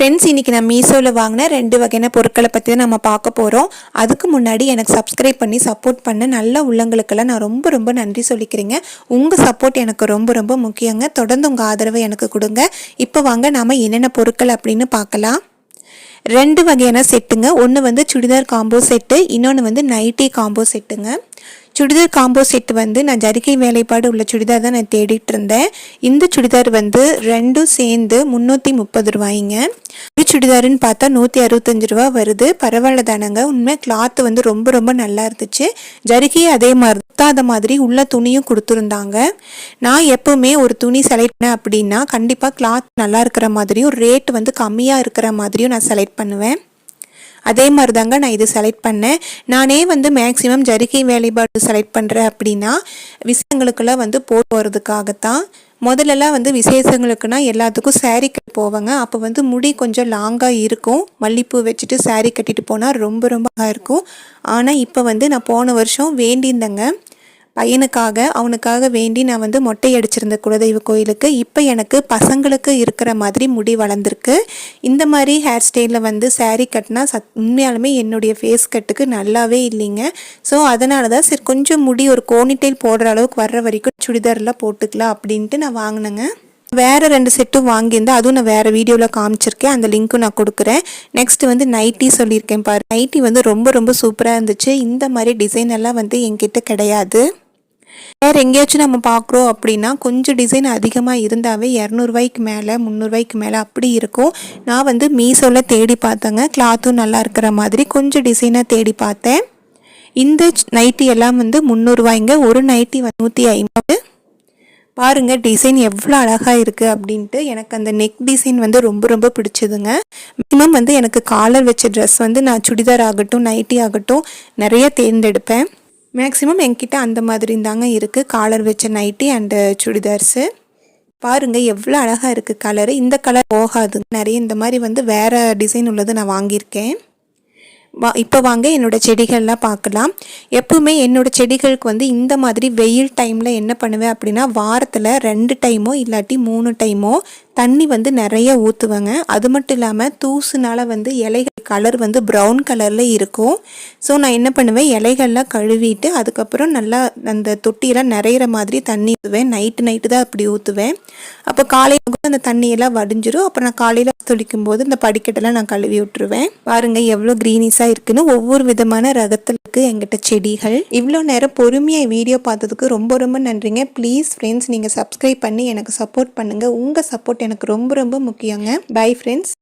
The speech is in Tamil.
ஃப்ரெண்ட்ஸ், இன்றைக்கி நான் மீஷோவில் வாங்கின 2 வகையான பொருட்களை பற்றி தான் நம்ம பார்க்க போகிறோம். அதுக்கு முன்னாடி எனக்கு சப்ஸ்கிரைப் பண்ணி சப்போர்ட் பண்ண நல்ல உள்ளங்களுக்கெல்லாம் நான் ரொம்ப ரொம்ப நன்றி சொல்லிக்கிறேங்க. உங்கள் சப்போர்ட் எனக்கு ரொம்ப ரொம்ப முக்கியங்க. தொடர்ந்து உங்கள் ஆதரவை எனக்கு கொடுங்க. இப்போ வாங்க நாம் என்னென்ன பொருட்கள் அப்படின்னு பார்க்கலாம். 2 வகையான செட்டுங்க. ஒன்று வந்து சுடிதார் காம்போ செட்டு, இன்னொன்று வந்து நைட்டி காம்போ செட்டுங்க. சுடிதார் காம்போ செட் வந்து நான் ஜரிகை வேலைப்பாடு உள்ள சுடிதார் தான் நான் தேடிட்டு இருந்தேன். இந்த சுடிதார் வந்து ரெண்டும் சேர்ந்து 330 ரூபாய்ங்க. ஒரு சுடிதாருன்னு பார்த்தா 165 ரூபா வருது. பரவாயில்ல தானங்க. உண்மை கிளாத் வந்து ரொம்ப ரொம்ப நல்லா இருந்துச்சு. ஜரிகை அதே மாதிரி குத்தாத மாதிரி உள்ள துணியும் கொடுத்துருந்தாங்க. நான் எப்பவுமே ஒரு துணி செலக்ட் பண்ணேன் அப்படின்னா கண்டிப்பாக கிளாத் நல்லா இருக்கிற மாதிரியும் ரேட் வந்து கம்மியாக இருக்கிற மாதிரியும் நான் செலக்ட் பண்ணுவேன். அதே மாதிரி தாங்க நான் இது செலக்ட் பண்ணேன். நானே வந்து மேக்ஸிமம் ஜரிகை வேலைப்பாடு செலக்ட் பண்ணுறேன் அப்படின்னா விஷயங்களுக்கெல்லாம் வந்து போட்டு போகிறதுக்காகத்தான். முதல்லலாம் வந்து விசேஷங்களுக்குன்னா எல்லாத்துக்கும் சாரீ கட்டி போவாங்க. அப்போ வந்து முடி கொஞ்சம் லாங்காக இருக்கும். மல்லிப்பூ வச்சுட்டு சாரீ கட்டிட்டு போனால் ரொம்ப ரொம்ப அழகாக இருக்கும். ஆனால் இப்போ வந்து நான் போன வருஷம் வேண்டியிருந்தேங்க அவனுக்காக வேண்டி நான் வந்து மொட்டை அடிச்சிருந்த குலதெய்வ கோயிலுக்கு. இப்போ எனக்கு பசங்களுக்கு இருக்கிற மாதிரி முடி வளர்ந்துருக்கு. இந்த மாதிரி ஹேர் ஸ்டைலில் வந்து சாரீ கட்டினா உண்மையாலுமே என்னுடைய ஃபேஸ் கட்டுக்கு நல்லாவே இல்லைங்க. ஸோ அதனால தான் சரி கொஞ்சம் முடி ஒரு கோனிட்டைல் போடுற அளவுக்கு வர்ற வரைக்கும் சுடிதாரில் போட்டுக்கலாம் அப்படின்ட்டு நான் வாங்கினேங்க. வேறு 2 செட்டும் வாங்கியிருந்தேன். அதுவும் நான் வேறு வீடியோவில் காமிச்சிருக்கேன். அந்த லிங்க்கும் நான் கொடுக்குறேன். நெக்ஸ்ட் வந்து நைட்டி சொல்லியிருக்கேன் பாரு. நைட்டி வந்து ரொம்ப ரொம்ப சூப்பராக இருந்துச்சு. இந்த மாதிரி டிசைன் எல்லாம் வந்து என்கிட்ட கிடையாது. வேறு எங்கேயாச்சும் நம்ம பார்க்குறோம் அப்படின்னா கொஞ்சம் டிசைன் அதிகமாக இருந்தாவே 200 ரூபாய்க்கு மேலே 300 ரூபாய்க்கு மேலே அப்படி இருக்கும். நான் வந்து மீஷோவில் தேடி பார்த்தேங்க. கிளாத்தும் நல்லா இருக்கிற மாதிரி கொஞ்சம் டிசைனாக தேடி பார்த்தேன். இந்த நைட்டி எல்லாம் வந்து 300 ரூபாய்ங்க. ஒரு நைட்டி 150. பாருங்கள் டிசைன் எவ்வளோ அழகாக இருக்குது அப்படின்ட்டு. எனக்கு அந்த நெக் டிசைன் வந்து ரொம்ப ரொம்ப பிடிச்சதுங்க. மினிமம் வந்து எனக்கு காலர் வச்ச ட்ரெஸ் வந்து நான் சுடிதார் ஆகட்டும் நைட்டி ஆகட்டும் நிறைய தேர்ந்தெடுப்பேன். மேக்ஸிமம் என்கிட்ட அந்த மாதிரி தாங்க இருக்குது. காலர் வச்ச நைட்டி அண்டு சுடிதார்ஸு. பாருங்கள் எவ்வளோ அழகாக இருக்குது கலரு. இந்த கலர் போகாது. நிறைய இந்த மாதிரி வந்து வேறு டிசைன் உள்ளது நான் வாங்கியிருக்கேன். இப்போ வாங்க என்னோடய செடிகள்லாம் பார்க்கலாம். எப்பவுமே என்னோடய செடிகளுக்கு வந்து இந்த மாதிரி வெயில் டைமில் என்ன பண்ணுவேன் அப்படின்னா வாரத்தில் 2 டைமோ இல்லாட்டி 3 டைமோ தண்ணி வந்து நிறைய ஊற்றுவேங்க. அது மட்டும் இல்லாமல் தூசுனால வந்து இலைகள் கலர் வந்து ப்ரௌன் கலரில் இருக்கும். ஸோ நான் என்ன பண்ணுவேன், இலைகள்லாம் கழுவிட்டு அதுக்கப்புறம் நல்லா அந்த தொட்டியெல்லாம் நிறையிற மாதிரி தண்ணி ஊற்றுவேன். நைட்டு தான் அப்படி ஊற்றுவேன். அப்போ காலையில் அந்த தண்ணியெல்லாம் வடிஞ்சிரும். அப்புறம் நான் காலையில் தொளிக்கும் போது இந்த படிக்கட்டெல்லாம் நான் கழுவி விட்டுருவேன். பாருங்கள் எவ்வளோ க்ரீனிஸாக இருக்குன்னு. ஒவ்வொரு விதமான ரகத்தில் இருக்குது எங்கிட்ட செடிகள். இவ்வளோ நேரம் பொறுமையாக வீடியோ பார்த்ததுக்கு ரொம்ப ரொம்ப நன்றிங்க. ப்ளீஸ் ஃப்ரெண்ட்ஸ், நீங்கள் சப்ஸ்கிரைப் பண்ணி எனக்கு சப்போர்ட் பண்ணுங்கள். உங்கள் சப்போர்ட் எனக்கு ரொம்ப ரொம்ப முக்கியங்க. Bye friends.